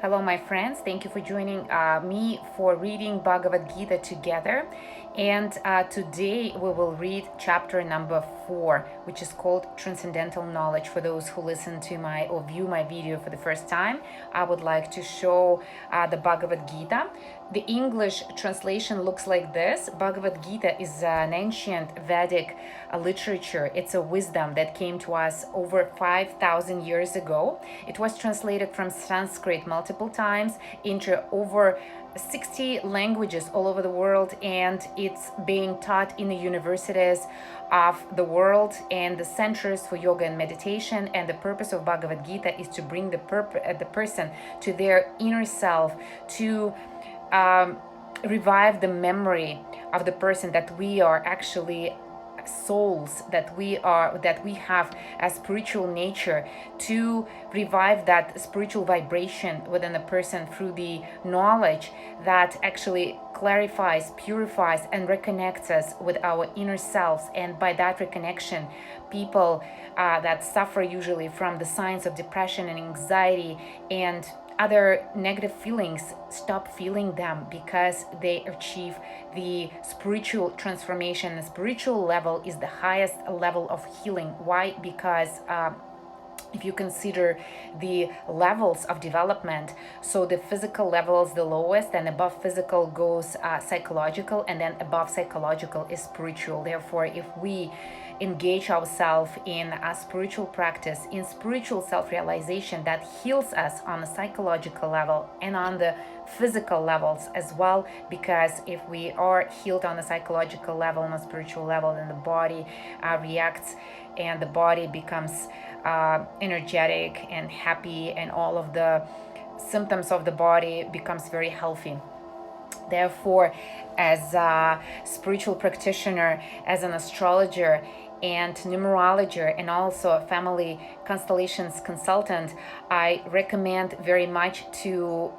Hello, my friends. Thank you for joining me for reading Bhagavad Gita together. And today we will read chapter number 4, which is called Transcendental Knowledge. For those who listen to my or view my video for the first time, I would like to show the Bhagavad Gita. The English translation looks like this. Bhagavad Gita is an ancient Vedic literature. It's a wisdom that came to us over 5,000 years ago. It was translated from Sanskrit multiple times into over 60 languages all over the world, and it's being taught in the universities of the world and the centers for yoga and meditation. And the purpose of Bhagavad Gita is to bring the person to their inner self, to revive the memory of the person that we are actually souls, that we have a spiritual nature, to revive that spiritual vibration within the person through the knowledge that actually clarifies, purifies, and reconnects us with our inner selves. And by that reconnection, people that suffer usually from the signs of depression and anxiety and other negative feelings stop feeling them, because they achieve the spiritual transformation. The spiritual level is the highest level of healing. Why? Because if you consider the levels of development, so the physical level is the lowest, and above physical goes psychological, and then above psychological is spiritual. Therefore, if we engage ourselves in a spiritual practice, in spiritual self-realization, that heals us on the psychological level and on the physical levels as well. Because if we are healed on the psychological level, on the spiritual level, then the body reacts, and the body becomes energetic and happy, and all of the symptoms of the body becomes very healthy. Therefore, as a spiritual practitioner, as an astrologer and numerologer, and also a family constellations consultant, I recommend very much to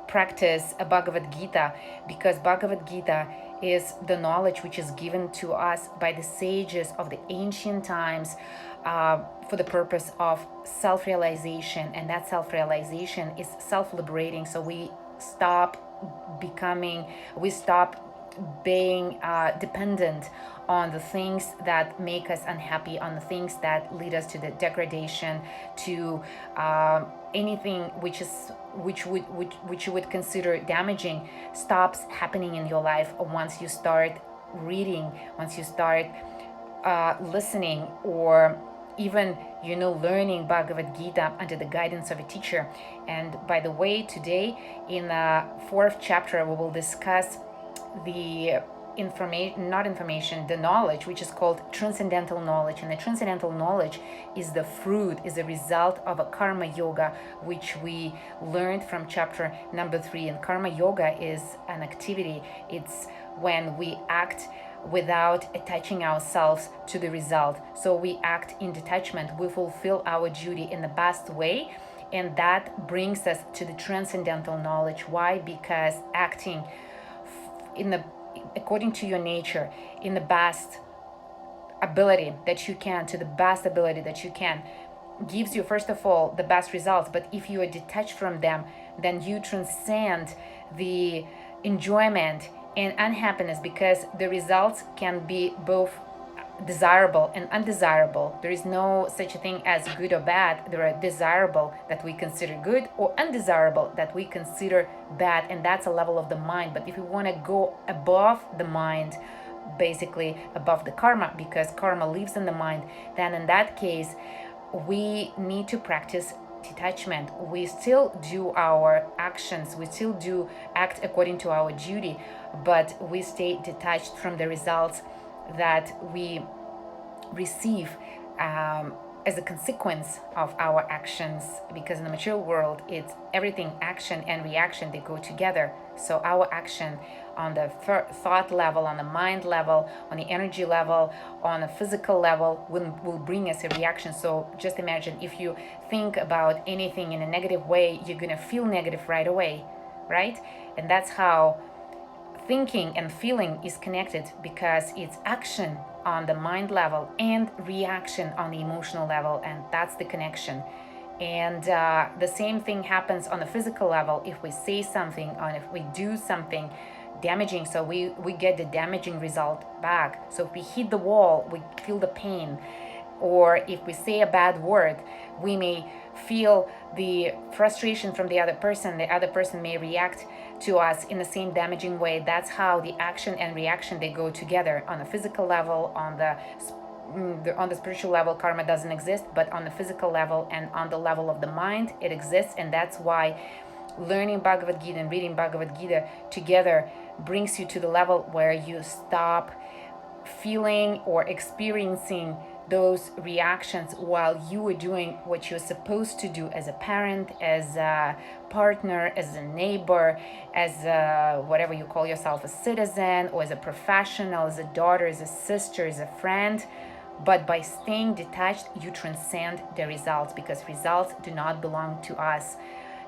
practice a Bhagavad Gita, because Bhagavad Gita is the knowledge which is given to us by the sages of the ancient times for the purpose of self-realization. And that self-realization is self-liberating. So we stop being dependent on the things that make us unhappy, on the things that lead us to the degradation, to anything which you would consider damaging stops happening in your life once you start reading, once you start listening, or even learning Bhagavad Gita under the guidance of a teacher. And by the way, today in the 4th chapter we will discuss the the knowledge which is called transcendental knowledge. And the transcendental knowledge is the fruit, is a result of a karma yoga, which we learned from chapter number 3. And karma yoga is an activity. It's when we act without attaching ourselves to the result. So we act in detachment, we fulfill our duty in the best way, and that brings us to the transcendental knowledge. Why? Because acting according to your nature, in the best ability that you can, to the best ability that you can, gives you, first of all, the best results. But if you are detached from them, then you transcend the enjoyment and unhappiness, because the results can be both desirable and undesirable. There is no such a thing as good or bad. There are desirable that we consider good, or undesirable that we consider bad, and that's a level of the mind. But if we want to go above the mind, basically above the karma, because karma lives in the mind, then in that case we need to practice detachment. We still do our actions, we still do act according to our duty, but we stay detached from the results that we receive as a consequence of our actions. Because in the material world, it's everything, action and reaction, they go together. So our action on the thought level, on the mind level, on the energy level, on a physical level will bring us a reaction. So just imagine, if you think about anything in a negative way, you're gonna feel negative right away, right? And that's how thinking and feeling is connected, because it's action on the mind level and reaction on the emotional level, and that's the connection. And the same thing happens on a physical level. If we say something or if we do something damaging, so we get the damaging result back. So if we hit the wall, we feel the pain. Or if we say a bad word, we may feel the frustration from the other person. The other person may react to us in the same damaging way. That's how the action and reaction, they go together. On a physical level, on the spiritual level, karma doesn't exist, but on the physical level and on the level of the mind, it exists. And that's why learning Bhagavad Gita and reading Bhagavad Gita together brings you to the level where you stop feeling or experiencing those reactions while you are doing what you're supposed to do as a parent, as a partner, as a neighbor, as a, whatever you call yourself, a citizen, or as a professional, as a daughter, as a sister, as a friend. But by staying detached, you transcend the results, because results do not belong to us.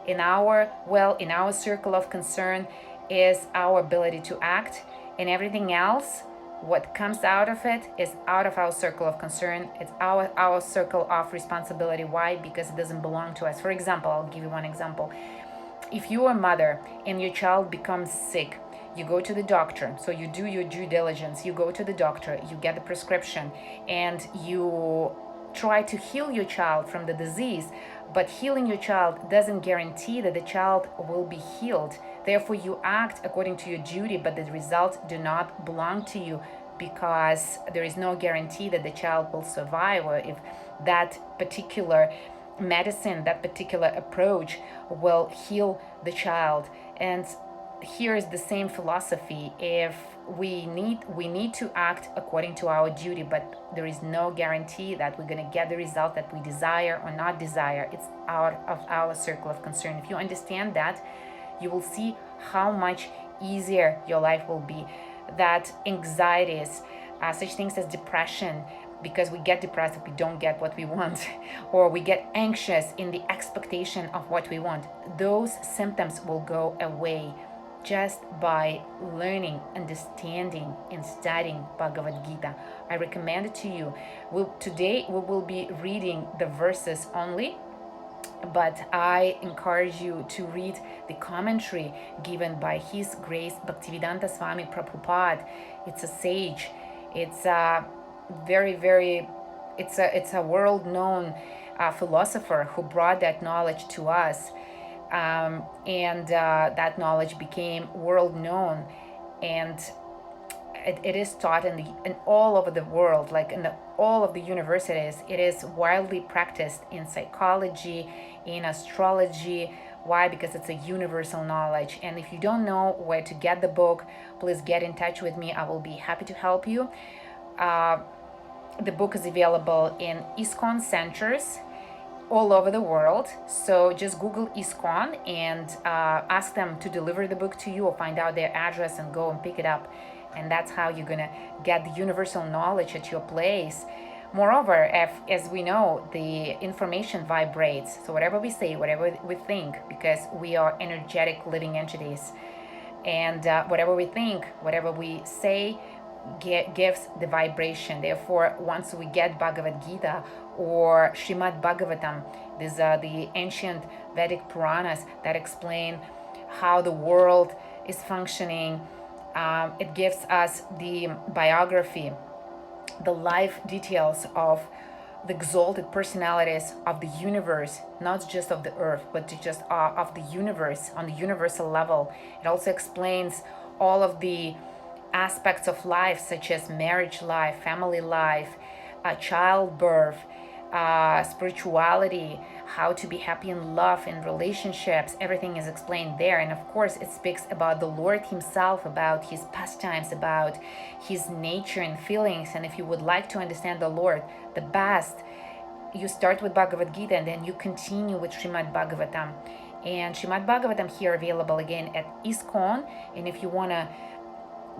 In our circle of concern is our ability to act, and everything else, what comes out of it, is out of our circle of concern. It's our circle of responsibility. Why? Because it doesn't belong to us. For example, I'll give you one example. If you are a mother and your child becomes sick, you go to the doctor. So you do your due diligence. You go to the doctor, you get the prescription, and you try to heal your child from the disease. But healing your child doesn't guarantee that the child will be healed. Therefore, you act according to your duty, but the results do not belong to you, because there is no guarantee that the child will survive, or if that particular medicine, that particular approach will heal the child. And here is the same philosophy. If we need to act according to our duty, but there is no guarantee that we're going to get the result that we desire or not desire. It's out of our circle of concern. If you understand that, you will see how much easier your life will be. That anxieties, such things as depression, because we get depressed if we don't get what we want, or we get anxious in the expectation of what we want, those symptoms will go away just by learning, understanding, and studying Bhagavad Gita. I recommend it to you. Today we will be reading the verses only, but I encourage you to read the commentary given by His Grace Bhaktivedanta Swami Prabhupada. It's a sage. It's a it's a world-known philosopher who brought that knowledge to us. And that knowledge became world known, and it is taught in all over the world, like in all of the universities. It is widely practiced in psychology, in astrology. Why? Because it's a universal knowledge. And if you don't know where to get the book, please get in touch with me. I will be happy to help you. The book is available in ISKCON centers all over the world. So just Google ISKCON and ask them to deliver the book to you, or find out their address and go and pick it up. And that's how you're gonna get the universal knowledge at your place. Moreover, as we know, the information vibrates. So whatever we say, whatever we think, because we are energetic living entities, and whatever we think, whatever we say, gives the vibration. Therefore, once we get Bhagavad Gita or Srimad Bhagavatam, these are the ancient Vedic Puranas that explain how the world is functioning. It gives us the biography, the life details of the exalted personalities of the universe, not just of the earth, but just of the universe on the universal level. It also explains all of the aspects of life, such as marriage life, family life, childbirth, spirituality, how to be happy in love, in relationships. Everything is explained there. And of course, it speaks about the Lord himself, about his pastimes, about his nature and feelings. And if you would like to understand the Lord the best, you start with Bhagavad Gita and then you continue with Srimad Bhagavatam. And Srimad Bhagavatam here available again at ISKCON. And if you want to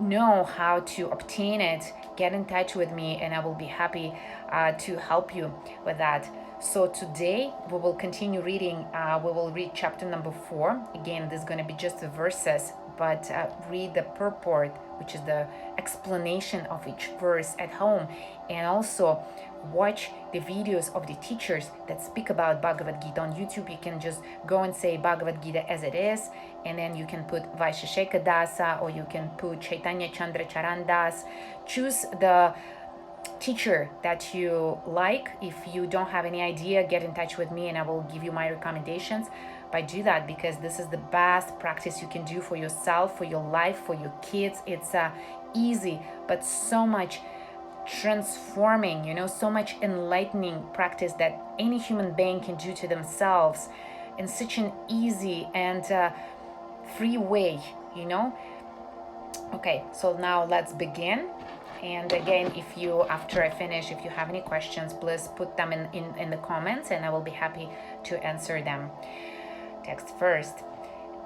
know how to obtain it, get in touch with me and I will be happy to help you with that. So today we will continue reading. We will read chapter number 4. Again, this is going to be just the verses, but read the purport, which is the explanation of each verse at home, and also watch the videos of the teachers that speak about Bhagavad Gita on YouTube. You can just go and say Bhagavad Gita as it is, and then you can put Vaishesheka Dasa, or you can put Chaitanya Chandra Charan Das. Choose the teacher that you like. If you don't have any idea, get in touch with me and I will give you my recommendations. But do that, because this is the best practice you can do for yourself, for your life, for your kids. It's easy, but so much transforming, so much enlightening practice that any human being can do to themselves in such an easy and free way. Okay, so now let's begin. And again, if you, after I finish, if you have any questions, please put them in the comments and I will be happy to answer them. Text first.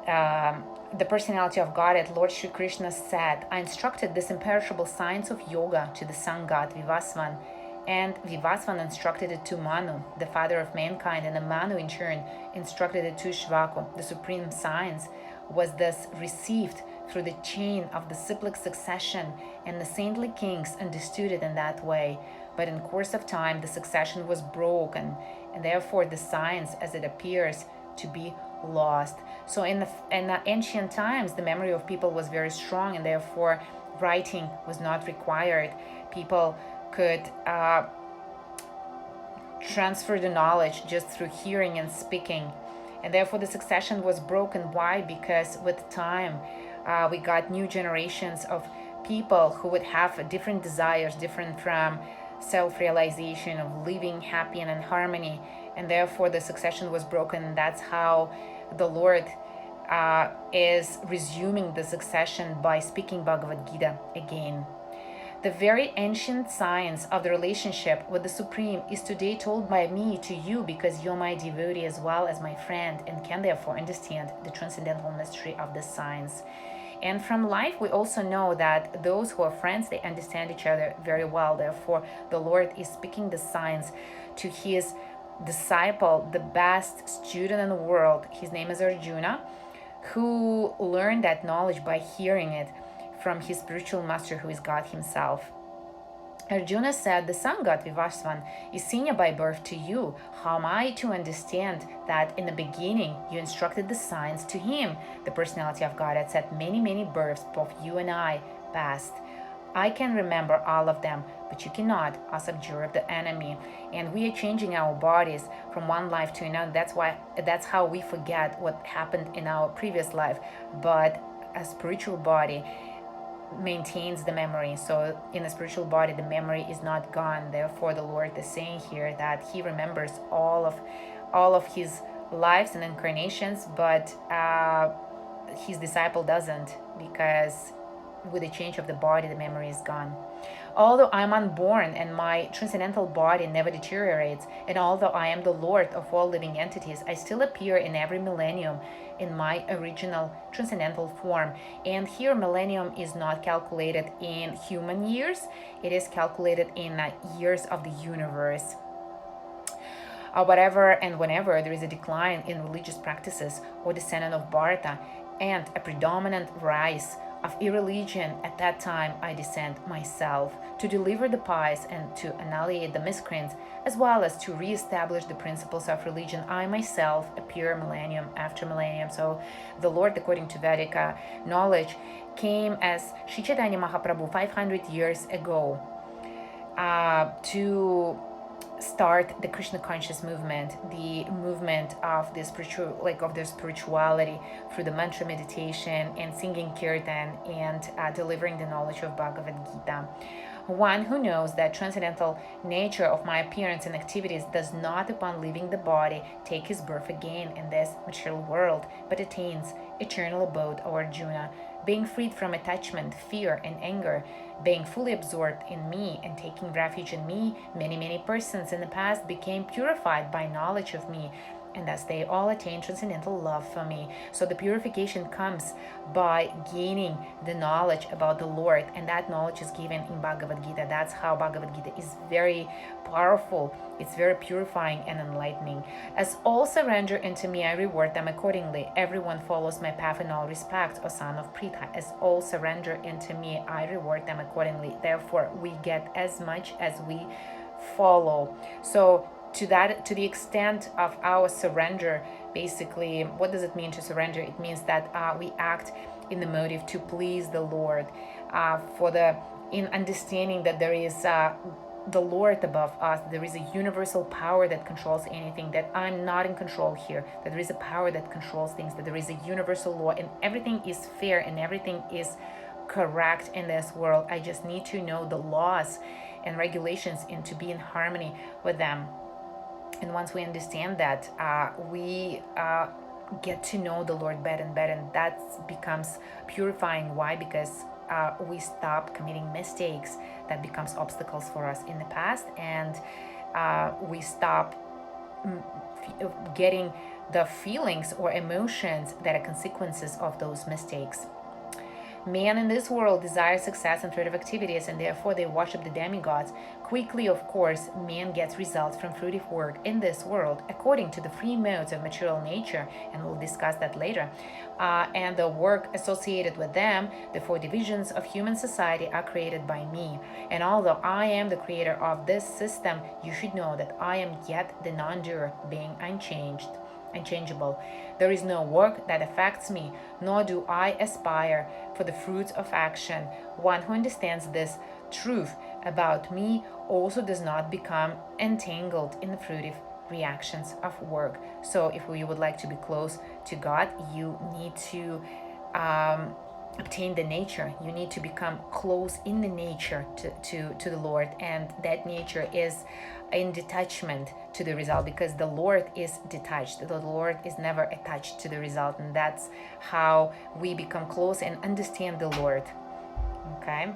The personality of Godhead, Lord Shri Krishna said, I instructed this imperishable science of yoga to the sun god Vivasvan, and Vivasvan instructed it to Manu, the father of mankind, and the Manu in turn instructed it to Shvaku. The supreme science was thus received through the chain of the cyclic succession, and the saintly kings understood it in that way. But in course of time, the succession was broken, and therefore the science, as it appears, to be lost. So in the ancient times, the memory of people was very strong, and therefore writing was not required. People could transfer the knowledge just through hearing and speaking, and therefore the succession was broken. Why? Because with time we got new generations of people who would have different desires, different from self-realization, of living happy and in harmony, and therefore the succession was broken. That's how the Lord is resuming the succession by speaking Bhagavad Gita again. The very ancient science of the relationship with the Supreme is today told by me to you, because you're my devotee as well as my friend and can therefore understand the transcendental mystery of this science. And from life, we also know that those who are friends, they understand each other very well. Therefore, the Lord is speaking the science to his disciple, the best student in the world. His name is Arjuna, who learned that knowledge by hearing it from his spiritual master, who is God himself. Arjuna said, the sun god Vivasvan is senior by birth to you. How am I to understand that in the beginning you instructed the science to him? The personality of God had said, many births, both you and I passed. I can remember all of them, but you cannot, us observe the enemy. And we are changing our bodies from one life to another. That's how we forget what happened in our previous life. But a spiritual body maintains the memory. So in a spiritual body, the memory is not gone. Therefore, the Lord is saying here that he remembers all of his lives and incarnations, but his disciple doesn't, because with the change of the body, the memory is gone. Although I am unborn and my transcendental body never deteriorates, and although I am the Lord of all living entities, I still appear in every millennium in my original transcendental form. And here millennium is not calculated in human years, it is calculated in years of the universe. Whatever and whenever there is a decline in religious practices or descendant of Bharata and a predominant rise of irreligion, at that time I descend myself to deliver the pious and to annihilate the miscreants, as well as to re-establish the principles of religion. I myself appear millennium after millennium. So the Lord, according to Vedic knowledge, came as Sri Chaitanya Mahaprabhu 500 years ago to start the Krishna conscious movement, the movement of the spirituality through the mantra meditation and singing kirtan and delivering the knowledge of Bhagavad Gita. One who knows that transcendental nature of my appearance and activities does not, upon leaving the body, take his birth again in this material world, but attains eternal abode, O Arjuna, being freed from attachment, fear, and anger, being fully absorbed in me and taking refuge in me. Many persons in the past became purified by knowledge of me, and thus they all attain transcendental love for me. So the purification comes by gaining the knowledge about the Lord, and that knowledge is given in Bhagavad Gita. That's how Bhagavad Gita is very powerful. It's very purifying and enlightening. As all surrender into me, I reward them accordingly. Everyone follows my path in all respect, O son of Pritha. As all surrender into me, I reward them accordingly. Therefore, we get as much as we follow. So to the extent of our surrender, basically, what does it mean to surrender? It means that we act in the motive to please the Lord, in understanding that there is the Lord above us. There is a universal power that controls anything, that I'm not in control here, that there is a power that controls things, that there is a universal law, and everything is fair and everything is correct in this world. I just need to know the laws and regulations and to be in harmony with them. And once we understand that, we get to know the Lord better and better, and that becomes purifying. Why? Because we stop committing mistakes that becomes obstacles for us in the past, and we stop getting the feelings or emotions that are consequences of those mistakes. Man in this world desires success and fruitive activities, and therefore they worship the demigods. Quickly, of course, man gets results from fruitive work in this world according to the free modes of material nature, and we'll discuss that later. And the work associated with them, the four divisions of human society, are created by me. And although I am the creator of this system, you should know that I am yet the non-doer, being unchangeable. There is no work that affects me, nor do I aspire for the fruits of action. One who understands this truth about me also does not become entangled in the fruitive reactions of work. So if you would like to be close to God, you need to obtain the nature. You need to become close in the nature to the Lord, and that nature is in detachment to the result, because the Lord is detached. The Lord is never attached to the result, and that's how we become close and understand the Lord. Okay,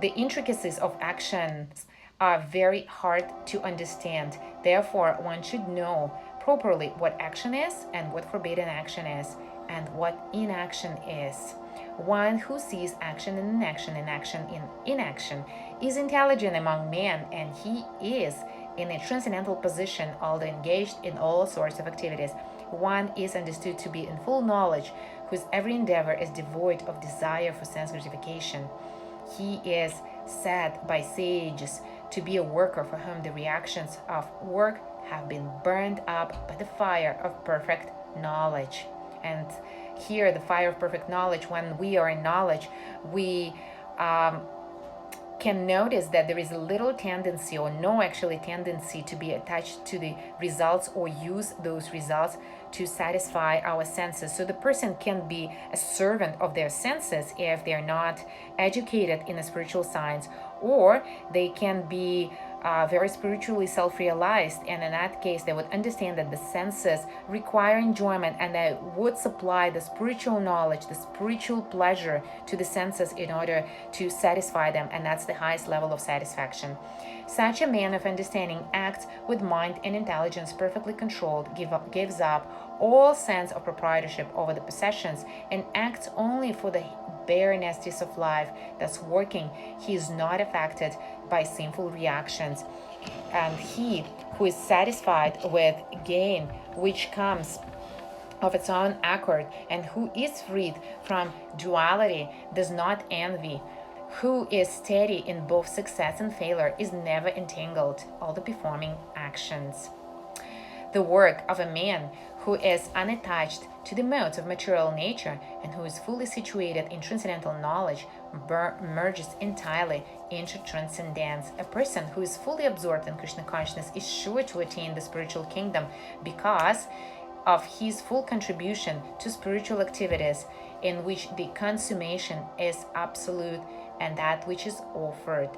the intricacies of actions are very hard to understand. Therefore, one should know properly what action is and what forbidden action is and what inaction is. One who sees action in inaction and action in inaction is intelligent among men, and he is in a transcendental position, although engaged in all sorts of activities. One is understood to be in full knowledge, whose every endeavor is devoid of desire for sense gratification. He is said by sages to be a worker for whom the reactions of work have been burned up by the fire of perfect knowledge. And here, the fire of perfect knowledge, when we are in knowledge, we can notice that there is a little tendency, or no actually tendency, to be attached to the results or use those results to satisfy our senses. So the person can be a servant of their senses if they're not educated in a spiritual science, or they can be very spiritually self-realized, and in that case they would understand that the senses require enjoyment, and they would supply the spiritual knowledge, the spiritual pleasure to the senses in order to satisfy them, and that's the highest level of satisfaction. Such a man of understanding acts with mind and intelligence perfectly controlled, gives up all sense of proprietorship over the possessions, and acts only for the bare necessities of life. Thus working, he is not affected by sinful reactions, and he who is satisfied with gain which comes of its own accord, and who is freed from duality, does not envy. Who is steady in both success and failure is never entangled, although performing actions. The work of a man who is unattached to the modes of material nature and who is fully situated in transcendental knowledge merges entirely into transcendence. A person who is fully absorbed in Krishna consciousness is sure to attain the spiritual kingdom because of his full contribution to spiritual activities, in which the consummation is absolute, and that which is offered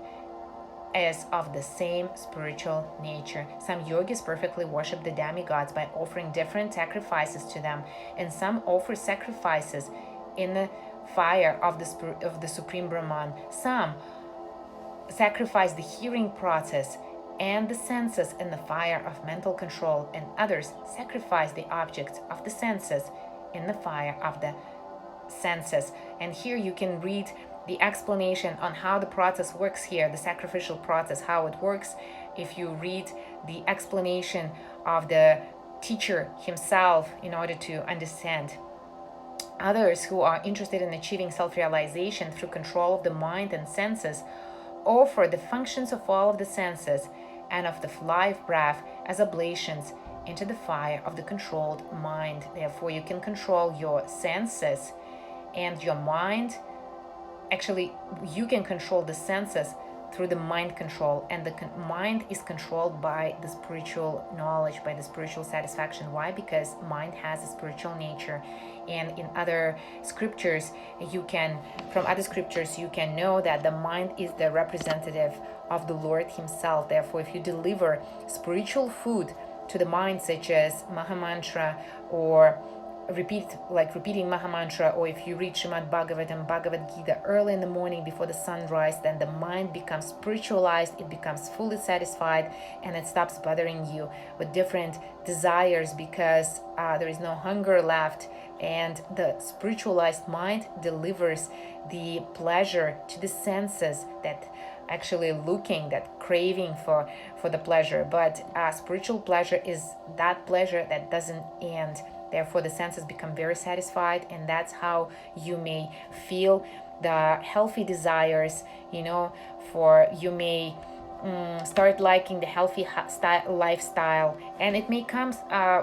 is of the same spiritual nature. Some yogis perfectly worship the demigods by offering different sacrifices to them, and some offer sacrifices in the fire of the Supreme Brahman. Some sacrifice the hearing process and the senses in the fire of mental control, and others sacrifice the objects of the senses in the fire of the senses. And here you can read the explanation on how the process works here, the sacrificial process, how it works. If you read the explanation of the teacher himself in order to understand. Others who are interested in achieving self-realization through control of the mind and senses offer the functions of all of the senses and of the life breath as oblations into the fire of the controlled mind. Therefore, you can control your senses and your mind. Actually, you can control the senses through the mind control, and the mind is controlled by the spiritual knowledge, by the spiritual satisfaction. Why? Because mind has a spiritual nature. And in other scriptures, from other scriptures, you can know that the mind is the representative of the Lord himself. Therefore, if you deliver spiritual food to the mind, such as Mahamantra, or repeating Mahamantra, or if you read Srimad Bhagavatam, Bhagavad Gita early in the morning before the sunrise, then the mind becomes spiritualized, it becomes fully satisfied, and it stops bothering you with different desires, because there is no hunger left, and the spiritualized mind delivers the pleasure to the senses that actually that craving for the pleasure. But spiritual pleasure is that pleasure that doesn't end. Therefore, the senses become very satisfied, and that's how you may feel the healthy desires, for you may start liking the healthy lifestyle, and it may come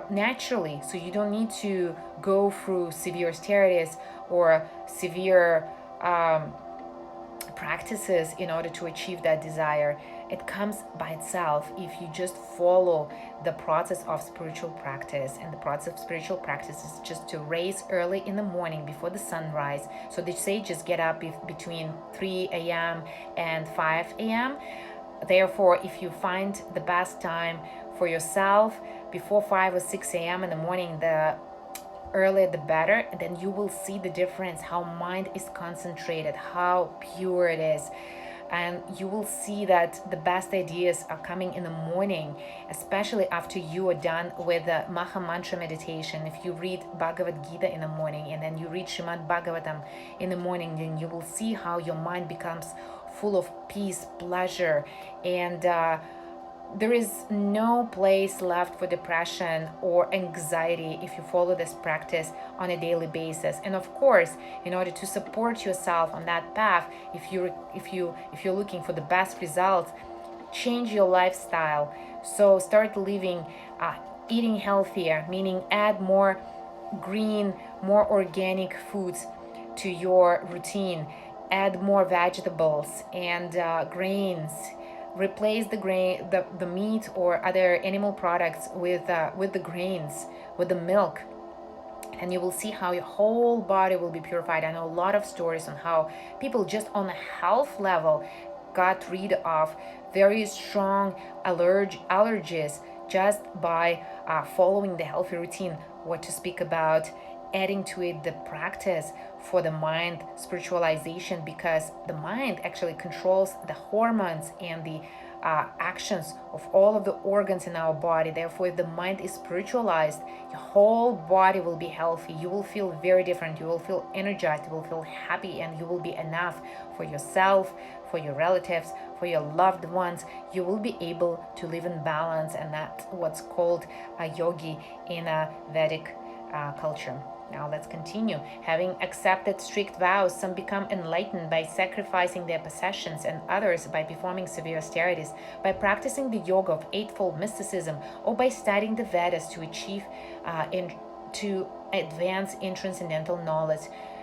naturally. So you don't need to go through severe austerities or severe practices in order to achieve that desire. It comes by itself if you just follow the process of spiritual practice. And the process of spiritual practice is just to raise early in the morning before the sunrise. So they say just get up between 3 a.m. and 5 a.m. Therefore, if you find the best time for yourself before 5 or 6 a.m. in the morning, the earlier the better, and then you will see the difference, how mind is concentrated, how pure it is. And you will see that the best ideas are coming in the morning, especially after you are done with the Maha Mantra meditation. If you read Bhagavad Gita in the morning, and then you read Srimad Bhagavatam in the morning, then you will see how your mind becomes full of peace, pleasure, and there is no place left for depression or anxiety if you follow this practice on a daily basis. And of course, in order to support yourself on that path, if you're looking for the best results, change your lifestyle. So start eating healthier, meaning add more green, more organic foods to your routine. Add more vegetables and grains. Replace the meat or other animal products with the grains, with the milk, and you will see how your whole body will be purified. I know a lot of stories on how people just on a health level got rid of very strong allergies just by following the healthy routine. What to speak about adding to it the practice for the mind spiritualization, because the mind actually controls the hormones and the actions of all of the organs in our body. Therefore, if the mind is spiritualized, your whole body will be healthy. You will feel very different. You will feel energized. You will feel happy, and you will be enough for yourself, for your relatives, for your loved ones. You will be able to live in balance, and that's what's called a yogi in a Vedic culture. Now let's continue. Having accepted strict vows, some become enlightened by sacrificing their possessions, and others by performing severe austerities, by practicing the yoga of eightfold mysticism, or by studying the Vedas to achieve to advance in transcendental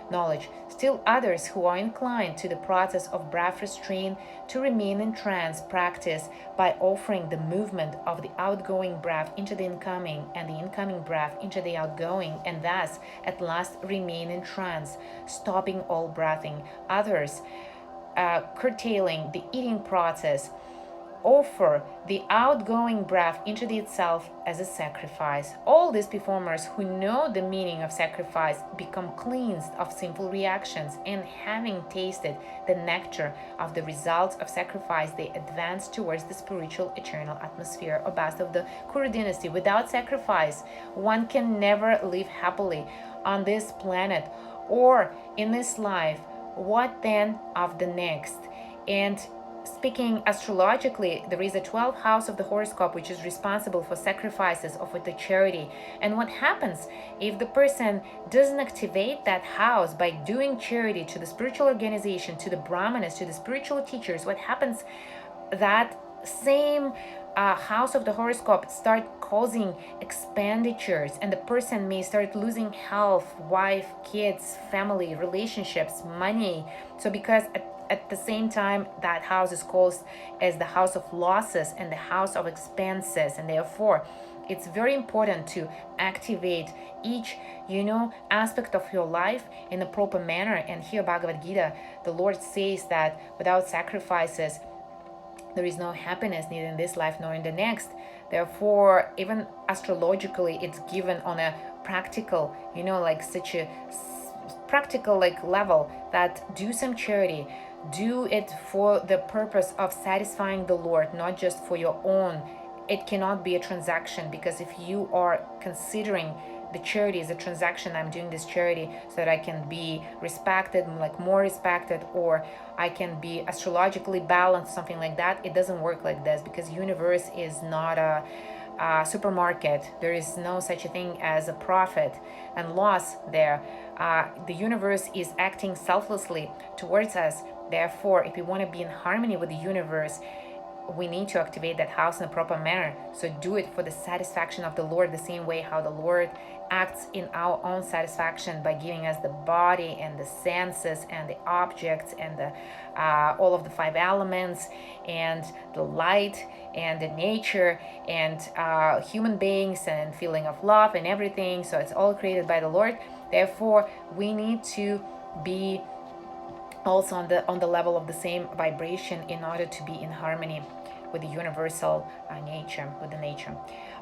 knowledge. Still others who are inclined to the process of breath restraint to remain in trance practice by offering the movement of the outgoing breath into the incoming and the incoming breath into the outgoing, and thus at last remain in trance, stopping all breathing. Others curtailing the eating process offer the outgoing breath into the itself as a sacrifice. All these performers who know the meaning of sacrifice become cleansed of sinful reactions, and having tasted the nectar of the results of sacrifice, they advance towards the spiritual eternal atmosphere or best of the Kuru dynasty. Without sacrifice, one can never live happily on this planet or in this life. What then of the next? And speaking astrologically, there is a 12th house of the horoscope which is responsible for sacrifices of the charity. And what happens if the person doesn't activate that house by doing charity to the spiritual organization, to the brahmanas, to the spiritual teachers? What happens? That same house of the horoscope start causing expenditures, and the person may start losing health, wife, kids, family, relationships, money. So because at the same time, that house is called as the house of losses and the house of expenses, and therefore it's very important to activate each aspect of your life in a proper manner. And here Bhagavad Gita, the Lord says that without sacrifices there is no happiness, neither in this life nor in the next. Therefore, even astrologically, it's given on a practical, like such a practical level, that do some charity, do it for the purpose of satisfying the Lord, not just for your own. It cannot be a transaction, because if you are considering the charity is a transaction, I'm doing this charity so that I can be respected, more respected, or I can be astrologically balanced, something like that. It doesn't work like this, because universe is not a supermarket. There is no such a thing as a profit and loss there. The universe is acting selflessly towards us. Therefore, if we want to be in harmony with the universe, we need to activate that house in a proper manner. So do it for the satisfaction of the Lord, the same way how the Lord acts in our own satisfaction by giving us the body and the senses and the objects and the all of the 5 elements and the light and the nature and human beings and feeling of love and everything. So it's all created by the Lord. Therefore, we need to be also on the level of the same vibration in order to be in harmony with the universal nature, with the nature.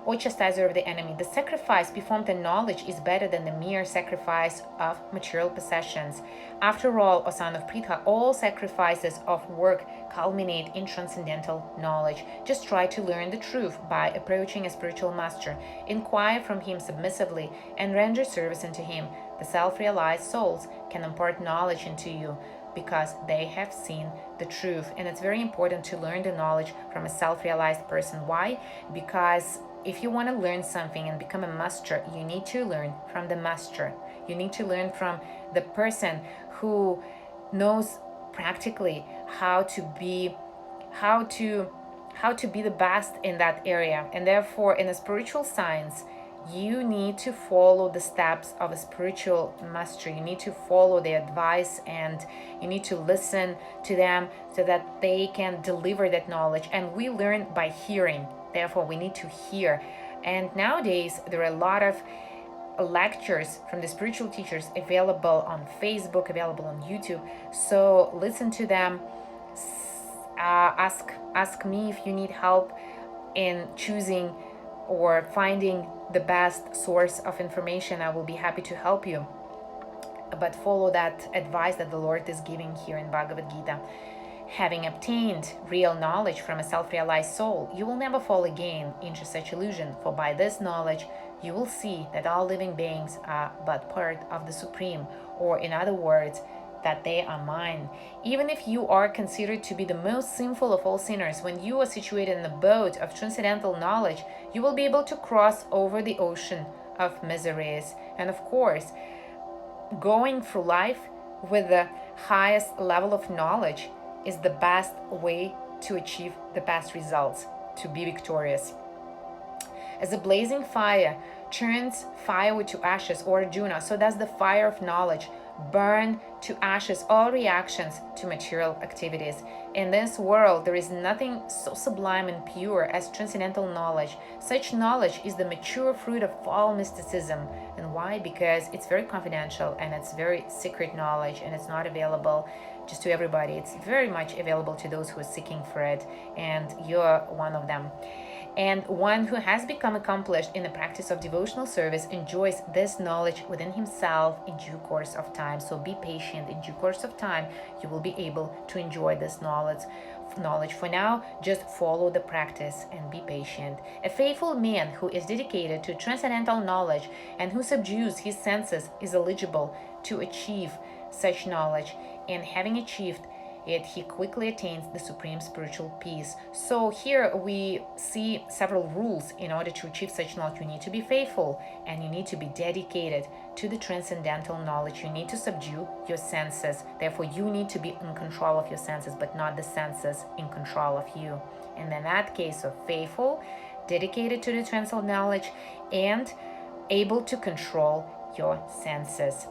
O chastiser of the enemy, the sacrifice performed in knowledge is better than the mere sacrifice of material possessions. After all, O son of Pritha, all sacrifices of work culminate in transcendental knowledge. Just try to learn the truth by approaching a spiritual master. Inquire from him submissively and render service unto him. The self-realized souls can impart knowledge into you, because they have seen the truth. And it's very important to learn the knowledge from a self-realized person. Why? Because if you want to learn something and become a master, you need to learn from the master. You need to learn from the person who knows practically how to be the best in that area. And therefore, in a spiritual science, you need to follow the steps of a spiritual master. You need to follow their advice, and you need to listen to them so that they can deliver that knowledge. And we learn by hearing. Therefore, we need to hear. And nowadays, there are a lot of lectures from the spiritual teachers available on Facebook, available on YouTube. So listen to them. Ask me if you need help in choosing or finding the best source of information. I will be happy to help you. But follow that advice that the Lord is giving here in Bhagavad Gita. Having obtained real knowledge from a self-realized soul, you will never fall again into such illusion, for by this knowledge you will see that all living beings are but part of the Supreme, or in other words, that they are mine. Even if you are considered to be the most sinful of all sinners, when you are situated in a boat of transcendental knowledge, you will be able to cross over the ocean of miseries. And of course, going through life with the highest level of knowledge is the best way to achieve the best results, to be victorious. As a blazing fire turns fire to ashes, or Arjuna, so does the fire of knowledge burn to ashes all reactions to material activities. In this world, there is nothing so sublime and pure as transcendental knowledge. Such knowledge is the mature fruit of all mysticism. And why? Because it's very confidential and it's very secret knowledge, and it's not available just to everybody. It's very much available to those who are seeking for it, and you're one of them. And one who has become accomplished in the practice of devotional service enjoys this knowledge within himself in due course of time. So be patient. In due course of time, you will be able to enjoy this knowledge. For now, just follow the practice and be patient. A faithful man who is dedicated to transcendental knowledge and who subdues his senses is eligible to achieve such knowledge, and having achieved it, he quickly attains the supreme spiritual peace. So here we see several rules. In order to achieve such knowledge, you need to be faithful and you need to be dedicated to the transcendental knowledge. You need to subdue your senses. Therefore, you need to be in control of your senses, but not the senses in control of you. And in that case of faithful, dedicated to the transcendental knowledge, and able to control your senses.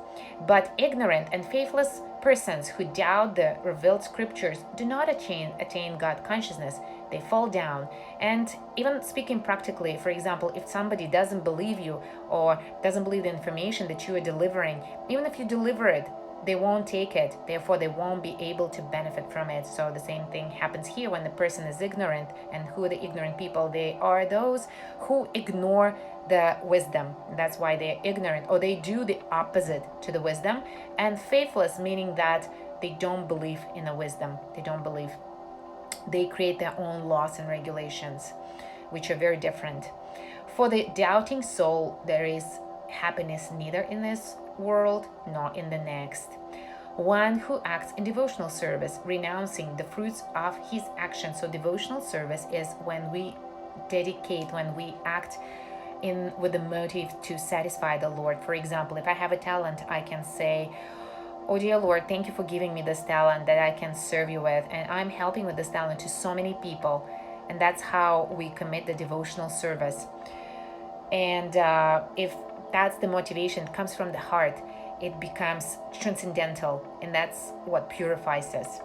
But ignorant and faithless persons who doubt the revealed scriptures do not attain God consciousness. They fall down. And even speaking practically, for example, if somebody doesn't believe you or doesn't believe the information that you are delivering, even if you deliver it, they won't take it. Therefore, they won't be able to benefit from it. So the same thing happens here when the person is ignorant. And who are the ignorant people? They are those who ignore the wisdom. That's why they're ignorant, or they do the opposite to the wisdom. And faithless, meaning that they don't believe in the wisdom. They don't believe. They create their own laws and regulations, which are very different. For the doubting soul, there is happiness neither in this world nor in the next. One who acts in devotional service, renouncing the fruits of his action. So devotional service is when we dedicate, when we act in with the motive to satisfy the Lord. For example, if I have a talent, I can say, oh dear Lord, thank you for giving me this talent that I can serve you with, and I'm helping with this talent to so many people. And that's how we commit the devotional service. And if that's the motivation, it comes from the heart, it becomes transcendental, and that's what purifies us.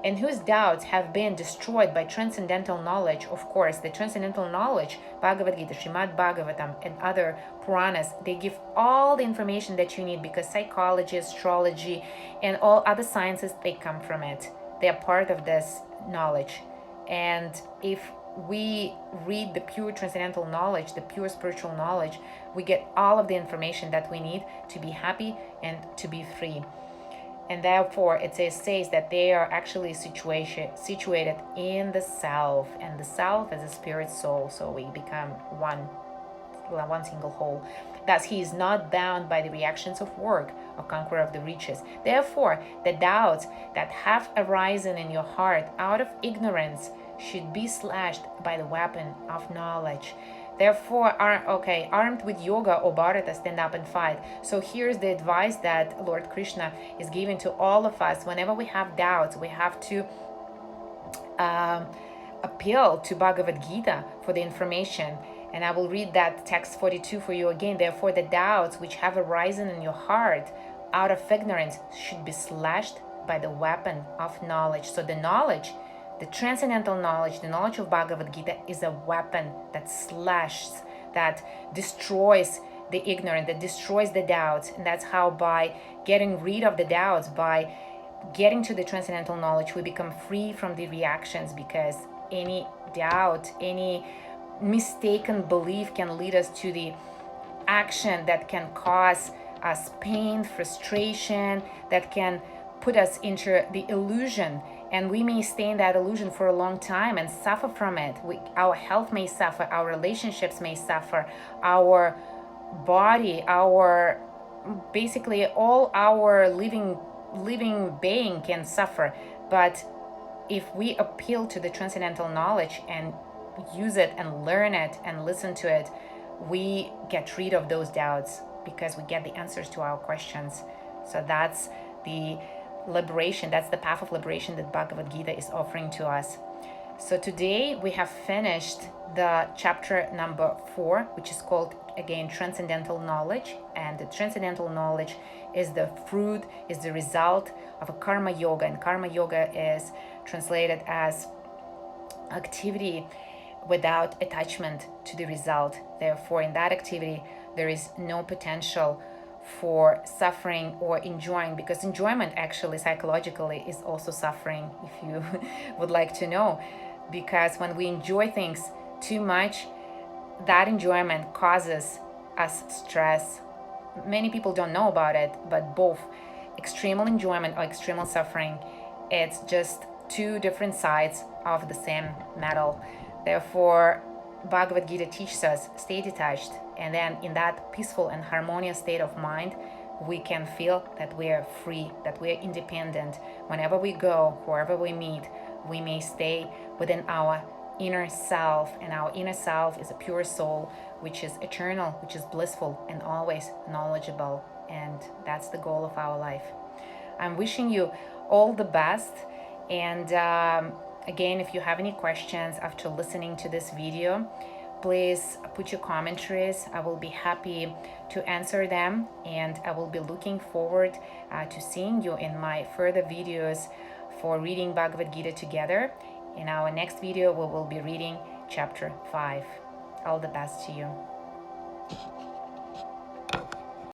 And whose doubts have been destroyed by transcendental knowledge. Of course, the transcendental knowledge, Bhagavad Gita, Srimad Bhagavatam, and other Puranas, they give all the information that you need, because psychology, astrology, and all other sciences, they come from it. They are part of this knowledge. And if we read the pure transcendental knowledge, the pure spiritual knowledge, we get all of the information that we need to be happy and to be free. And therefore, it says that they are actually situated in the self, and the self is a spirit soul. So we become one single whole. Thus, he is not bound by the reactions of work or conqueror of the riches. Therefore, the doubts that have arisen in your heart out of ignorance should be slashed by the weapon of knowledge. Therefore, armed with yoga or bharata, stand up and fight. So here's the advice that Lord Krishna is giving to all of us. Whenever we have doubts, we have to appeal to Bhagavad Gita for the information. And I will read that text 42 for you again. Therefore, the doubts which have arisen in your heart out of ignorance should be slashed by the weapon of knowledge. So the knowledge, the transcendental knowledge, the knowledge of Bhagavad Gita is a weapon that slashes, that destroys the ignorant, that destroys the doubts. And that's how, by getting rid of the doubts, by getting to the transcendental knowledge, we become free from the reactions, because any doubt, any mistaken belief can lead us to the action that can cause us pain, frustration, that can put us into the illusion. And we may stay in that illusion for a long time and suffer from it. Our health may suffer, our relationships may suffer, our body, basically all our living being can suffer. But if we appeal to the transcendental knowledge and use it and learn it and listen to it, we get rid of those doubts, because we get the answers to our questions. So that's the liberation, that's the path of liberation that Bhagavad Gita is offering to us. So today we have finished the chapter number 4, which is called again Transcendental Knowledge. And the transcendental knowledge is the fruit, is the result of a karma yoga. And karma yoga is translated as activity without attachment to the result. Therefore, in that activity, there is no potential for suffering or enjoying, because enjoyment actually psychologically is also suffering, if you would like to know. Because when we enjoy things too much, that enjoyment causes us stress. Many people don't know about it, but both extremal enjoyment or extremal suffering, it's just two different sides of the same metal. Therefore, Bhagavad Gita teaches us stay detached, and then in that peaceful and harmonious state of mind, we can feel that we are free, that we are independent. Whenever we go, wherever we meet, we may stay within our inner self, and our inner self is a pure soul, which is eternal, which is blissful, and always knowledgeable. And that's the goal of our life. I'm wishing you all the best. And again, if you have any questions after listening to this video, please put your commentaries. I will be happy to answer them, and I will be looking forward to seeing you in my further videos for reading Bhagavad Gita together. In our next video, we will be reading chapter 5. All the best to you.